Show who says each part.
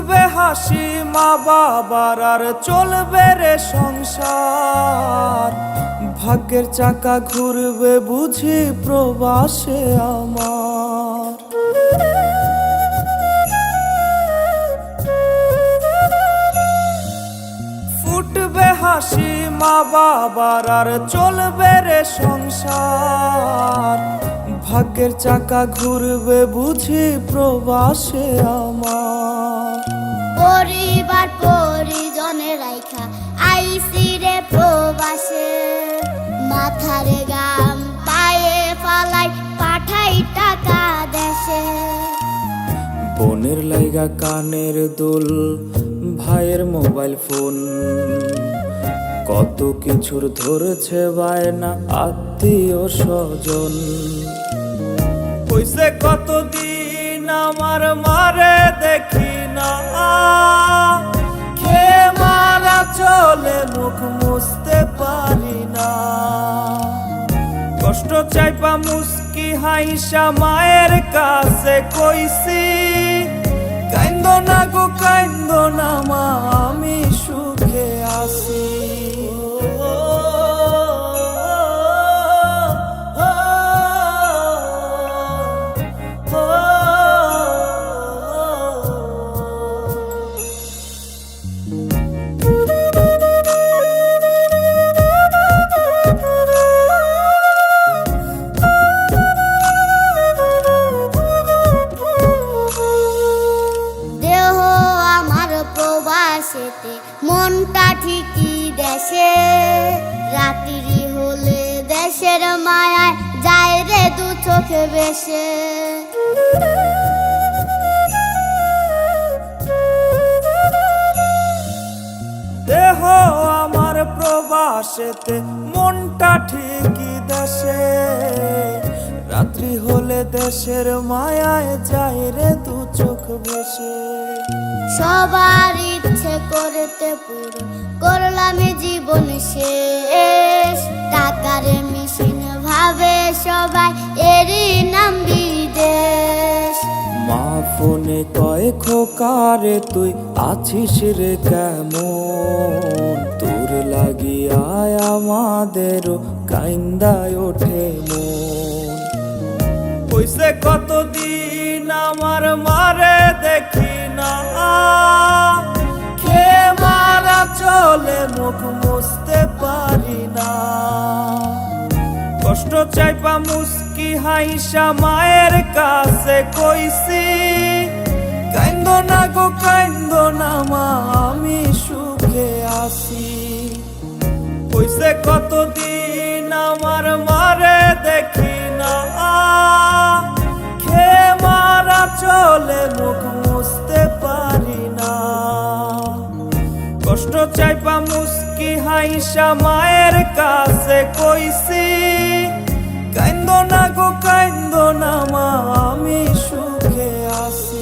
Speaker 1: ফুটবে হাসি মা বাবার আর চলবে রে সংসার। ভাগ্যের চাকা ঘুরবে বুঝি প্রবাসে আমার। ফুটবে হাসি মা বাবার আর চলবে রে সংসার। ভাগ্যের চাকা ঘুরবে বুঝি প্রবাসে আমার।
Speaker 2: পরিবার পরিজনে রাইখা আইসি রে প্রবাসে, মাথারে গাম পায়ে ফালাই পাঠাই টাকা দেশে।
Speaker 1: বোনের লাইগা কানের দুল, ভাইয়ের মোবাইল ফোন, কত কিছুর ধরছে বায়না আত্মীয় স্বজন। হইছে কতদিন আমার মারে দেখি না, খেয়ে মারা চলে মুখ মুছতে পারি না। কষ্ট চাইপা মুস্কি হাইসা মায়ের কাছে কইছি, কাইন্দো না গো কাইন্দো না মা, আমি সুখে আছি।
Speaker 2: মনটা ঠিকই দেশে, রাত্রি হলে দেশের মায়ায় যায় রে দু চোখে বেশে।
Speaker 1: দেহ আমার প্রবাসেতে, মনটা ঠিকই দেশে, রাত্রি হলে দেশের মায়ায় যায় রে দু চোখ বেশে।
Speaker 2: সবার ইচ্ছে করতে পুরো করলাম জীবন শেষ, টাকার মেশিন ভাবে সবাই এরই নাম বিদেশ।
Speaker 1: মা ফোনে কয় খোকারে তুই আছিস রে কেমন, তোর লাগিয়ায় আমাদেরও কাইন্দায় ওঠে মন। হইছে কতদিন আমার মারে দেখি না, খেয়ে মারা চলে মুখ মুছতে পারি না। কষ্ট চাইপা মুস্কি হাইসা মায়ের কাছে কইছি, কাইন্দো না গো কাইন্দো না মা, আমি সুখে আছি। হইছে কতদিন আমার মারে দেখি না, খেয়ে মারা চলে মুখ মুছতে পারি না। কষ্ট চাইপা মুস্কি হাইসা মায়ের কাছে কইছি, কাইন্দো না গো কাইন্দো না মা, আমি সুখে আছি।